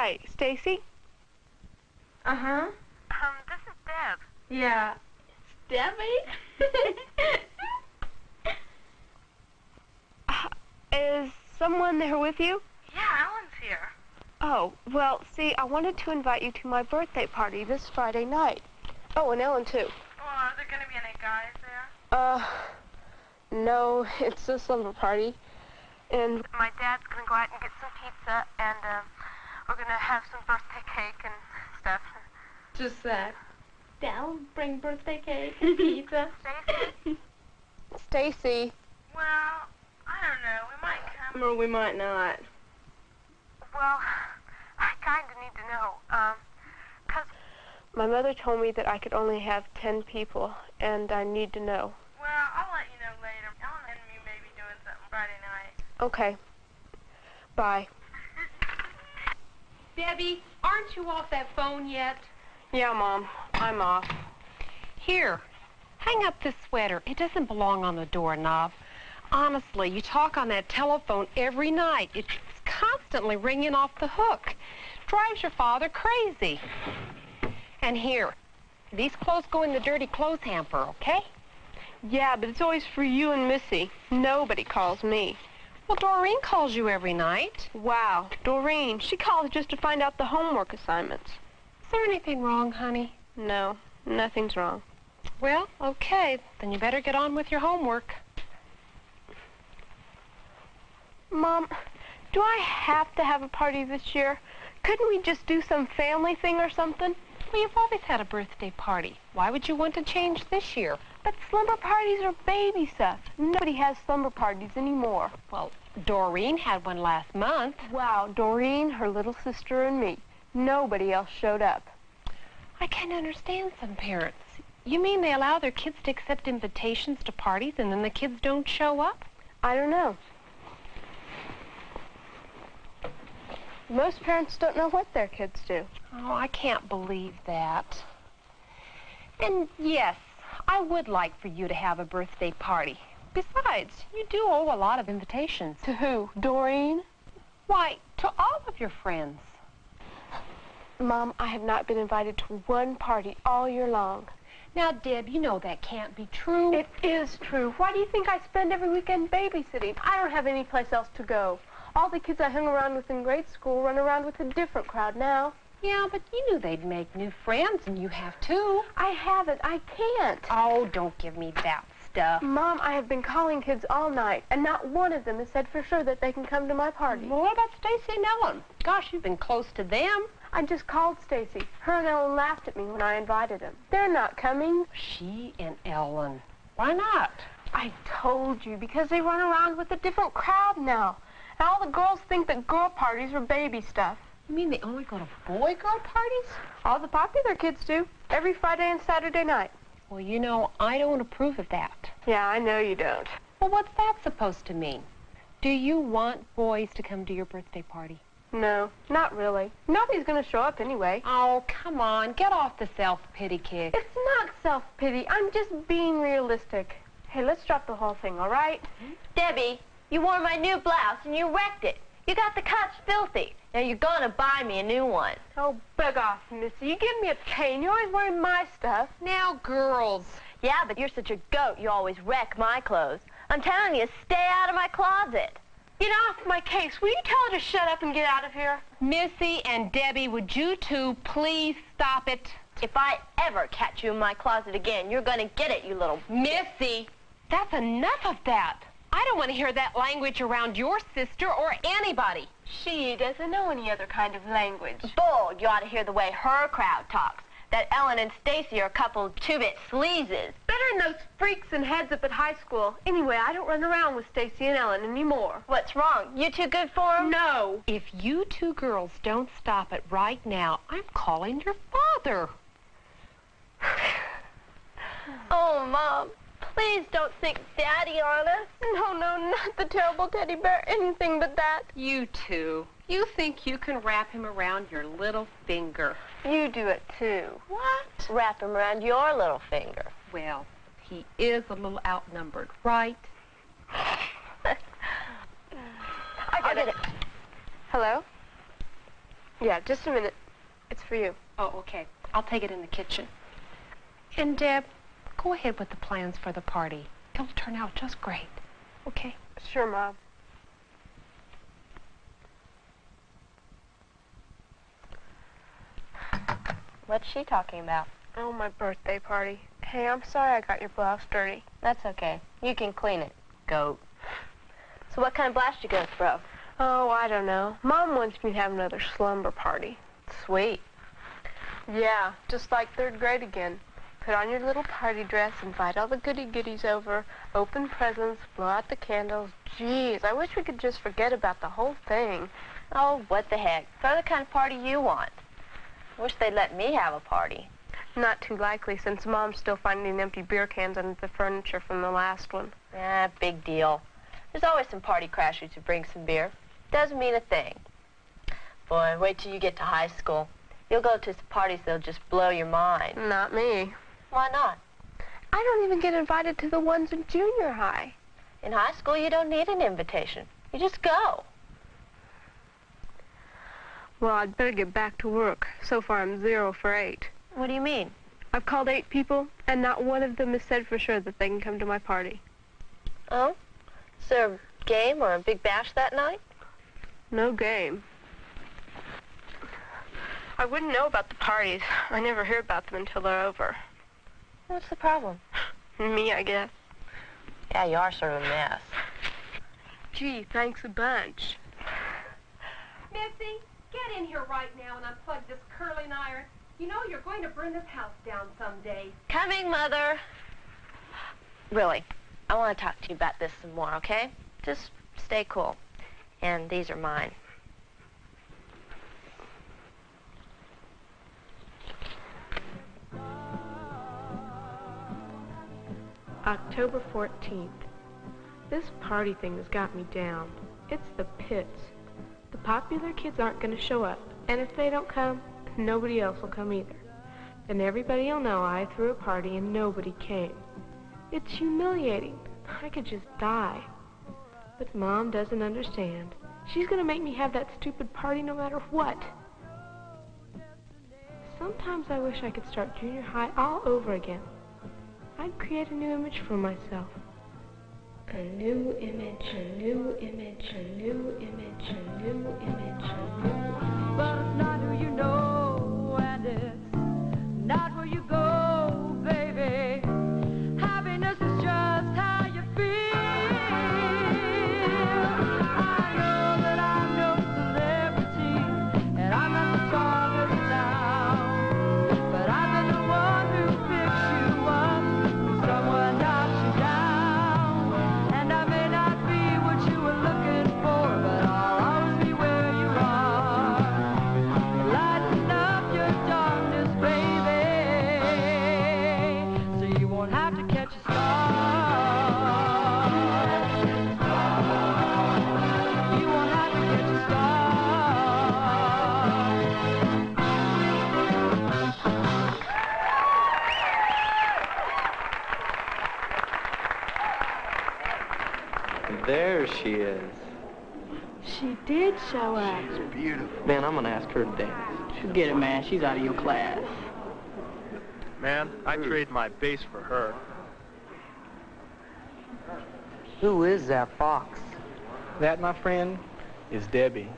Hi, Stacy? Uh-huh. This is Deb. Yeah. Debbie? Is someone there with you? Yeah, Ellen's here. Oh, well, see, I wanted to invite you to my birthday party this Friday night. Oh, and Ellen, too. Well, are there going to be any guys there? No, it's a slumber party. And My dad's going to go out and get some pizza, and, we're going to have some birthday cake and stuff. Just that. Dad, bring birthday cake and pizza. Stacy? Stacy. Well, I don't know. We might come. Or we might not. Well, I kind of need to know, 'cause... My mother told me that I could only have 10 people, and I need to know. Well, I'll let you know later. Ellen and me may be doing something Friday night. Okay. Bye. Debbie, aren't you off that phone yet? Yeah, Mom. I'm off. Here, hang up this sweater. It doesn't belong on the doorknob. Honestly, you talk on that telephone every night. It's constantly ringing off the hook. Drives your father crazy. And here, these clothes go in the dirty clothes hamper, okay? Yeah, but it's always for you and Missy. Nobody calls me. Well, Doreen calls you every night. Wow, Doreen. She calls just to find out the homework assignments. Is there anything wrong, honey? No, nothing's wrong. Well, okay. Then you better get on with your homework. Mom, do I have to have a party this year? Couldn't we just do some family thing or something? Well, you've always had a birthday party. Why would you want to change this year? But slumber parties are baby stuff. Nobody has slumber parties anymore. Well, Doreen had one last month. Wow, Doreen, her little sister, and me. Nobody else showed up. I can understand some parents. You mean they allow their kids to accept invitations to parties and then the kids don't show up? I don't know. Most parents don't know what their kids do. Oh, I can't believe that. And yes, I would like for you to have a birthday party. Besides, you do owe a lot of invitations. To who? Doreen? Why, to all of your friends. Mom, I have not been invited to one party all year long. Now, Deb, you know that can't be true. It is true. Why do you think I spend every weekend babysitting? I don't have any place else to go. All the kids I hung around with in grade school run around with a different crowd now. Yeah, but you knew they'd make new friends, and you have too. I haven't. I can't. Oh, don't give me that stuff. Mom, I have been calling kids all night, and not one of them has said for sure that they can come to my party. Well, what about Stacy and Ellen? Gosh, you've been close to them. I just called Stacy. Her and Ellen laughed at me when I invited them. They're not coming. She and Ellen. Why not? I told you, because they run around with a different crowd now. And all the girls think that girl parties are baby stuff. You mean they only go to boy-girl parties? All the popular kids do. Every Friday and Saturday night. Well, you know, I don't approve of that. Yeah, I know you don't. Well, what's that supposed to mean? Do you want boys to come to your birthday party? No, not really. Nobody's going to show up anyway. Oh, come on. Get off the self-pity kick. It's not self-pity. I'm just being realistic. Hey, let's drop the whole thing, all right? Debbie, you wore my new blouse and you wrecked it. You got the cuts filthy. Now you're gonna buy me a new one. Oh, beg off, Missy. You give me a cane. You're always wearing my stuff. Now, girls. Yeah, but you're such a goat, you always wreck my clothes. I'm telling you, stay out of my closet. Get off my case. Will you tell her to shut up and get out of here? Missy and Debbie, would you two please stop it? If I ever catch you in my closet again, you're gonna get it, you little... Missy, that's enough of that. I don't want to hear that language around your sister or anybody. She doesn't know any other kind of language. Bull, you ought to hear the way her crowd talks. That Ellen and Stacy are a couple of two-bit sleazes. Better than those freaks and heads up at high school. Anyway, I don't run around with Stacy and Ellen anymore. What's wrong? You too good for 'em? No. If you two girls don't stop it right now, I'm calling your father. Oh, Mom, please don't think Daddy on us. No, not the terrible teddy bear. Anything but that. You two. You think you can wrap him around your little finger. You do it, too. What? Wrap him around your little finger. Well, he is a little outnumbered, right? I get it. Hello? Yeah, just a minute. It's for you. Oh, okay. I'll take it in the kitchen. And Deb, go ahead with the plans for the party. It'll turn out just great. Okay? Sure, Mom. What's she talking about? Oh, my birthday party. Hey, I'm sorry I got your blouse dirty. That's okay. You can clean it, goat. So what kind of blouse you gonna throw? Oh, I don't know. Mom wants me to have another slumber party. Sweet. Yeah, just like 3rd grade again. Put on your little party dress, invite all the goodies over, open presents, blow out the candles. Jeez, I wish we could just forget about the whole thing. Oh, what the heck. Throw the kind of party you want. Wish they'd let me have a party. Not too likely, since Mom's still finding empty beer cans under the furniture from the last one. Big deal. There's always some party crashers who bring some beer. Doesn't mean a thing. Boy, wait till you get to high school. You'll go to some parties that'll just blow your mind. Not me. Why not? I don't even get invited to the ones in junior high. In high school, you don't need an invitation. You just go. Well, I'd better get back to work. So far, I'm 0 for 8. What do you mean? I've called 8 people, and not one of them has said for sure that they can come to my party. Oh? Is there a game or a big bash that night? No game. I wouldn't know about the parties. I never hear about them until they're over. What's the problem? Me, I guess. Yeah, you are sort of a mess. Gee, thanks a bunch. Missy, get in here right now and unplug this curling iron. You know you're going to burn this house down someday. Coming, Mother. Really, I want to talk to you about this some more, okay? Just stay cool. And these are mine. October 14th. This party thing has got me down. It's the pits. The popular kids aren't going to show up, and if they don't come, nobody else will come either. And everybody will know I threw a party and nobody came. It's humiliating. I could just die. But Mom doesn't understand. She's going to make me have that stupid party no matter what. Sometimes I wish I could start junior high all over again. I'd create a new image for myself. A new image, a new image, a new image, a new image, a new image. But it's not who you know, and it's not where you go, baby. Happiness is just how you feel. I know that I'm no celebrity, and I'm not the star of the town. But I've been the one who picks you up when someone knocks you down. And I may not be what you were looking for, but I'll always be where you are. Lighten up your darkness, baby, so you won't have to catch a star. You won't have to catch a star. There she is. She did show up. Man, I'm gonna ask her to dance. Forget it, man. She's out of your class. Man, I'd trade my bass for her. Who is that fox? That, my friend, is Debbie.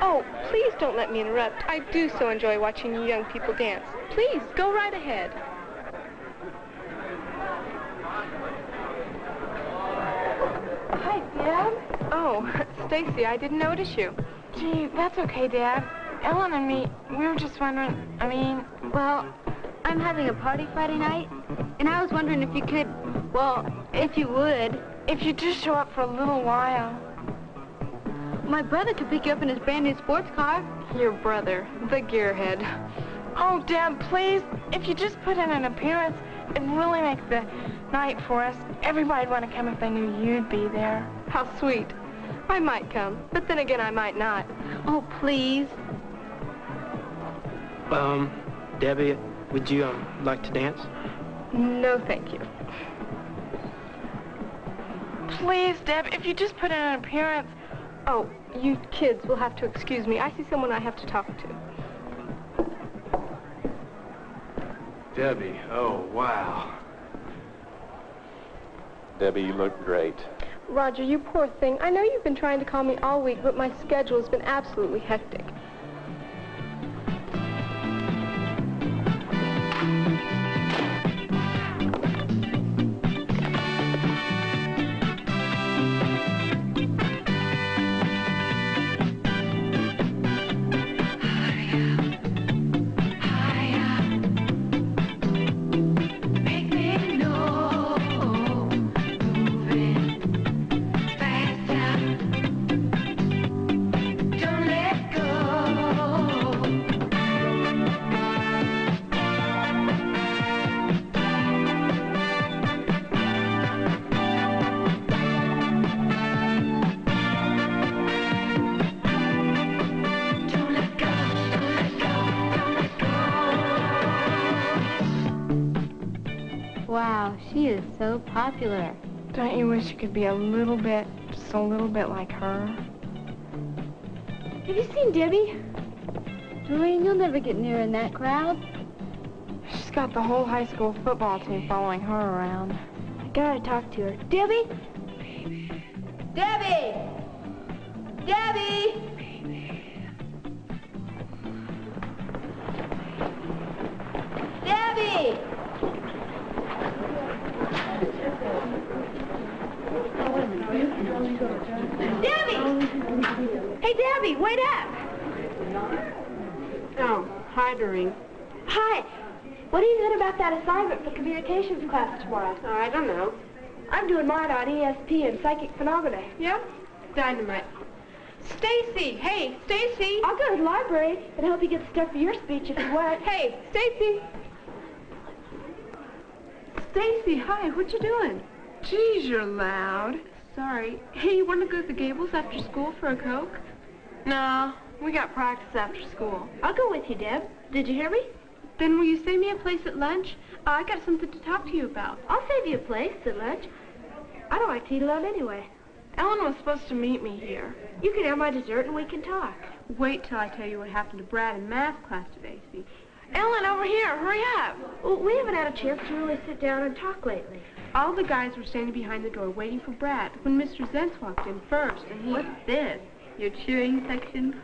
Oh, please don't let me interrupt. I do so enjoy watching you young people dance. Please, go right ahead. Hi, Dad. Oh, Stacy, I didn't notice you. Gee, that's okay, Dad. Ellen and me, we were just wondering, well, I'm having a party Friday night, and I was wondering if you could Well, if you would. If you just show up for a little while. My brother could pick you up in his brand new sports car. Your brother, the gearhead. Oh, Deb, please, if you just put in an appearance, it'd really make the night for us. Everybody'd want to come if they knew you'd be there. How sweet. I might come, but then again, I might not. Oh, please. Debbie, would you, like to dance? No, thank you. Please, Deb, if you just put in an appearance. Oh, you kids will have to excuse me. I see someone I have to talk to. Debbie, oh, wow. Debbie, you look great. Roger, you poor thing. I know you've been trying to call me all week, but my schedule has been absolutely hectic. Wow, she is so popular. Don't you wish you could be a little bit, just a little bit like her? Have you seen Debbie? Doreen, you'll never get near in that crowd. She's got the whole high school football team following her around. I gotta talk to her. Debbie? Debbie! Debbie! Debbie! Debbie! Hey, Debbie, wait up! Oh, hi, Doreen. Hi. What do you think about that assignment for communications class tomorrow? Oh, I don't know. I'm doing mine on ESP and psychic phenomena. Yeah? Dynamite. Stacy! Hey, Stacy! I'll go to the library and help you get stuff for your speech if you want. Hey, Stacy! Stacy, hi, what you doing? Geez, you're loud. Sorry. Hey, you want to go to the Gables after school for a Coke? No, we got practice after school. I'll go with you, Deb. Did you hear me? Then will you save me a place at lunch? I got something to talk to you about. I'll save you a place at lunch. I don't like to eat alone anyway. Ellen was supposed to meet me here. You can have my dessert and we can talk. Wait till I tell you what happened to Brad in math class today, see? Ellen, over here, hurry up. Well, we haven't had a chance to really sit down and talk lately. All the guys were standing behind the door waiting for Brad when Mr. Zentz walked in first, and he... What's this? Your cheering section?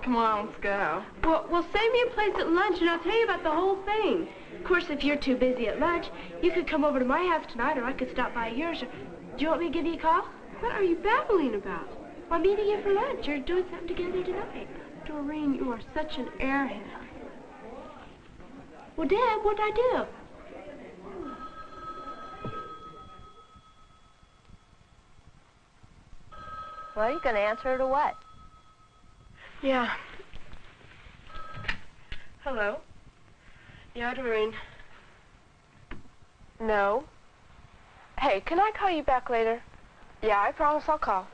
Come on, let's go. Well, save me a place at lunch, and I'll tell you about the whole thing. Of course, if you're too busy at lunch, you could come over to my house tonight, or I could stop by yours. Or... Do you want me to give you a call? What are you babbling about? I'm meeting you for lunch. You're doing something together tonight. Doreen, you are such an airhead. Well, Deb, what'd I do? Well, you gonna answer it or what? Yeah. Hello? Yeah, Doreen. No. Hey, can I call you back later? Yeah, I promise I'll call.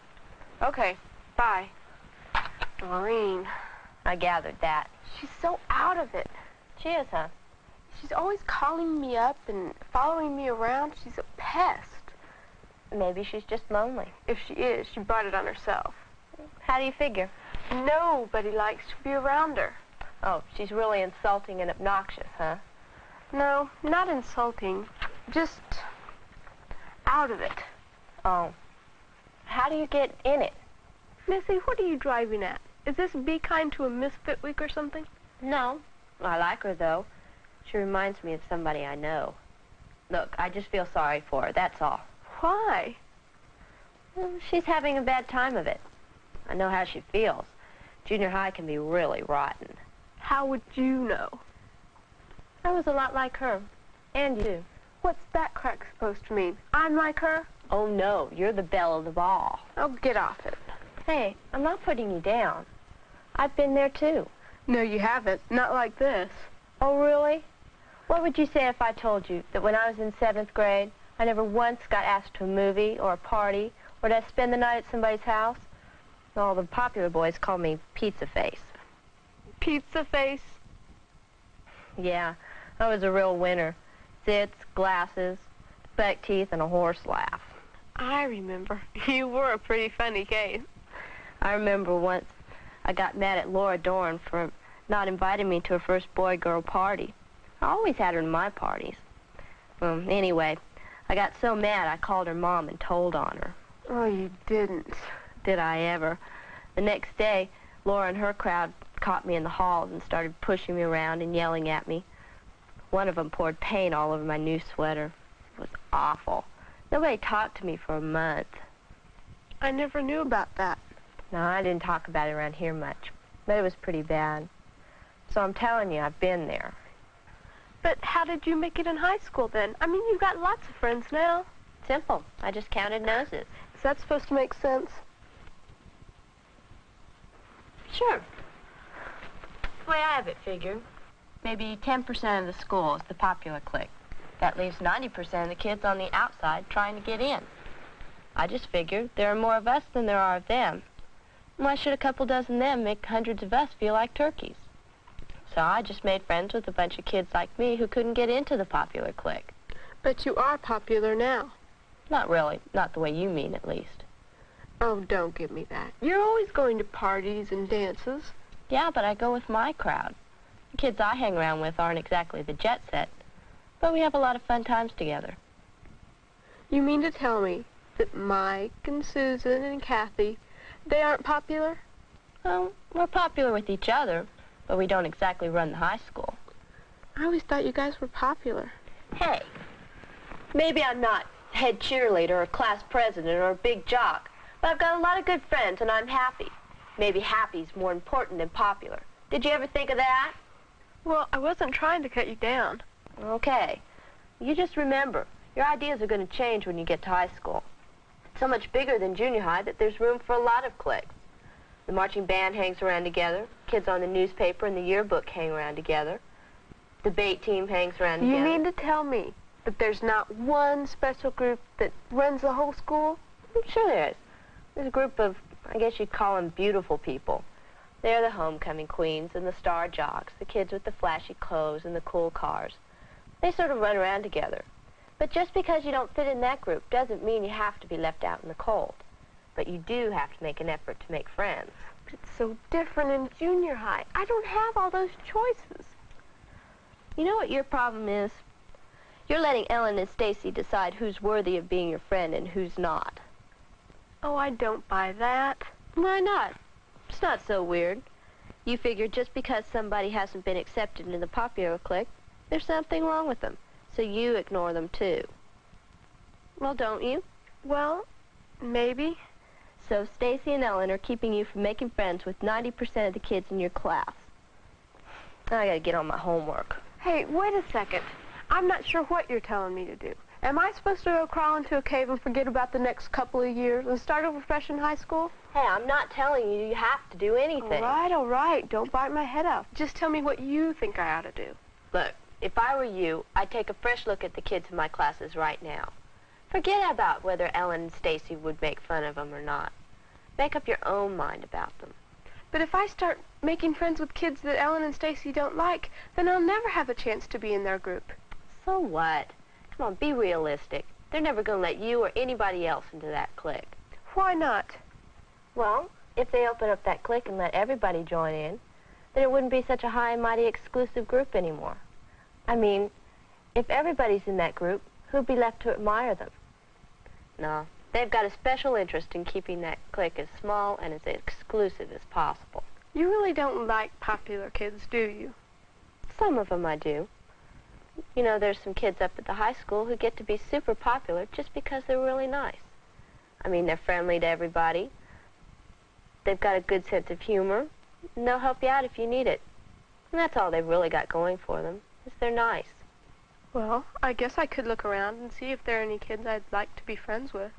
Okay, bye. Doreen. I gathered that. She's so out of it. She is, huh? She's always calling me up and following me around. She's a pest. Maybe she's just lonely. If she is, she brought it on herself. How do you figure? Nobody likes to be around her. Oh, she's really insulting and obnoxious, huh? No, not insulting. Just out of it. Oh. How do you get in it? Missy, what are you driving at? Is this Be Kind to a Misfit week or something? No. I like her, though. She reminds me of somebody I know. Look, I just feel sorry for her, that's all. Why? Well, she's having a bad time of it. I know how she feels. Junior high can be really rotten. How would you know? I was a lot like her. And you. What's that crack supposed to mean? I'm like her? Oh, no, you're the belle of the ball. Oh, get off it. Hey, I'm not putting you down. I've been there, too. No, you haven't. Not like this. Oh, really? What would you say if I told you that when I was in 7th grade, I never once got asked to a movie or a party or to spend the night at somebody's house? All the popular boys call me Pizza Face. Pizza face? Yeah, I was a real winner. Zits, glasses, buck teeth, and a horse laugh. I remember. You were a pretty funny case. I remember once I got mad at Laura Dorn for not inviting me to her first boy-girl party. I always had her in my parties. Well, anyway, I got so mad I called her mom and told on her. Oh, you didn't. Did I ever? The next day, Laura and her crowd caught me in the halls and started pushing me around and yelling at me. One of them poured paint all over my new sweater. It was awful. Nobody talked to me for a month. I never knew about that. No, I didn't talk about it around here much, but it was pretty bad. So I'm telling you, I've been there. But how did you make it in high school then? I mean, you've got lots of friends now. Simple. I just counted noses. Is that supposed to make sense? Sure. The way I have it figured, maybe 10% of the school is the popular clique. That leaves 90% of the kids on the outside trying to get in. I just figured there are more of us than there are of them. Why should a couple dozen of them make hundreds of us feel like turkeys? So I just made friends with a bunch of kids like me who couldn't get into the popular clique. But you are popular now. Not really. Not the way you mean, at least. Oh, don't give me that. You're always going to parties and dances. Yeah, but I go with my crowd. The kids I hang around with aren't exactly the jet set, but we have a lot of fun times together. You mean to tell me that Mike and Susan and Kathy, they aren't popular? Well, we're popular with each other, but we don't exactly run the high school. I always thought you guys were popular. Hey, maybe I'm not head cheerleader or class president or a big jock, but I've got a lot of good friends and I'm happy. Maybe happy's more important than popular. Did you ever think of that? Well, I wasn't trying to cut you down. Okay. You just remember, your ideas are going to change when you get to high school. It's so much bigger than junior high that there's room for a lot of cliques. The marching band hangs around together. Kids on the newspaper and the yearbook hang around together. Debate team hangs around together. You mean to tell me that there's not one special group that runs the whole school? Sure there is. There's a group of, I guess you'd call them beautiful people. They're the homecoming queens and the star jocks, the kids with the flashy clothes and the cool cars. They sort of run around together. But just because you don't fit in that group doesn't mean you have to be left out in the cold. But you do have to make an effort to make friends. But it's so different in junior high. I don't have all those choices. You know what your problem is? You're letting Ellen and Stacy decide who's worthy of being your friend and who's not. Oh, I don't buy that. Why not? It's not so weird. You figure just because somebody hasn't been accepted in the popular clique, there's something wrong with them. So you ignore them too. Well, don't you? Well, maybe. So Stacy and Ellen are keeping you from making friends with 90% of the kids in your class. I gotta get on my homework. Hey, wait a second. I'm not sure what you're telling me to do. Am I supposed to go crawl into a cave and forget about the next couple of years and start over fresh in high school? Hey, I'm not telling you you have to do anything. All right. Don't bite my head off. Just tell me what you think I ought to do. Look, if I were you, I'd take a fresh look at the kids in my classes right now. Forget about whether Ellen and Stacy would make fun of them or not. Make up your own mind about them. But if I start making friends with kids that Ellen and Stacy don't like, then I'll never have a chance to be in their group. So what? Come on, be realistic. They're never going to let you or anybody else into that clique. Why not? Well, if they open up that clique and let everybody join in, then it wouldn't be such a high and mighty exclusive group anymore. I mean, if everybody's in that group, who'd be left to admire them? No, they've got a special interest in keeping that clique as small and as exclusive as possible. You really don't like popular kids, do you? Some of them I do. You know, there's some kids up at the high school who get to be super popular just because they're really nice. I mean, they're friendly to everybody. They've got a good sense of humor, and they'll help you out if you need it. And that's all they've really got going for them, is they're nice. Well, I guess I could look around and see if there are any kids I'd like to be friends with.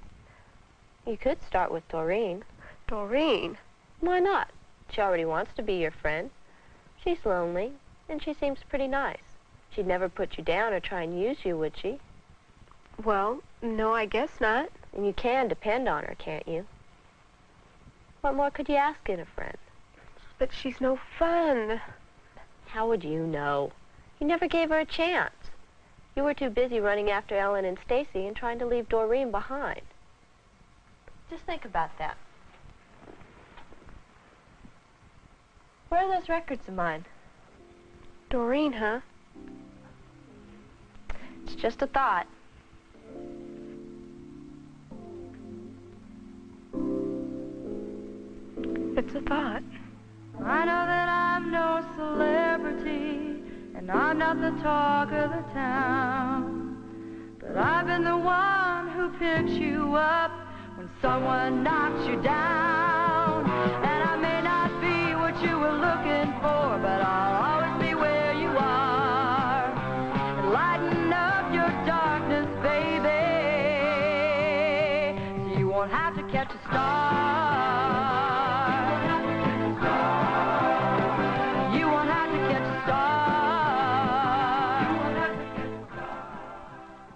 You could start with Doreen. Doreen? Why not? She already wants to be your friend. She's lonely, and she seems pretty nice. She'd never put you down or try and use you, would she? Well, no, I guess not. And you can depend on her, can't you? What more could you ask in a friend? But she's no fun. How would you know? You never gave her a chance. You were too busy running after Ellen and Stacy and trying to leave Doreen behind. Just think about that. Where are those records of mine? Doreen, huh? It's just a thought. It's a thought. I know that I'm no celebrity, and I'm not the talk of the town, but I've been the one who picks you up when someone knocks you down. And I may not be what you were looking for, but I'll always be where you are, and lighten up your darkness, baby, so you won't have to catch a star.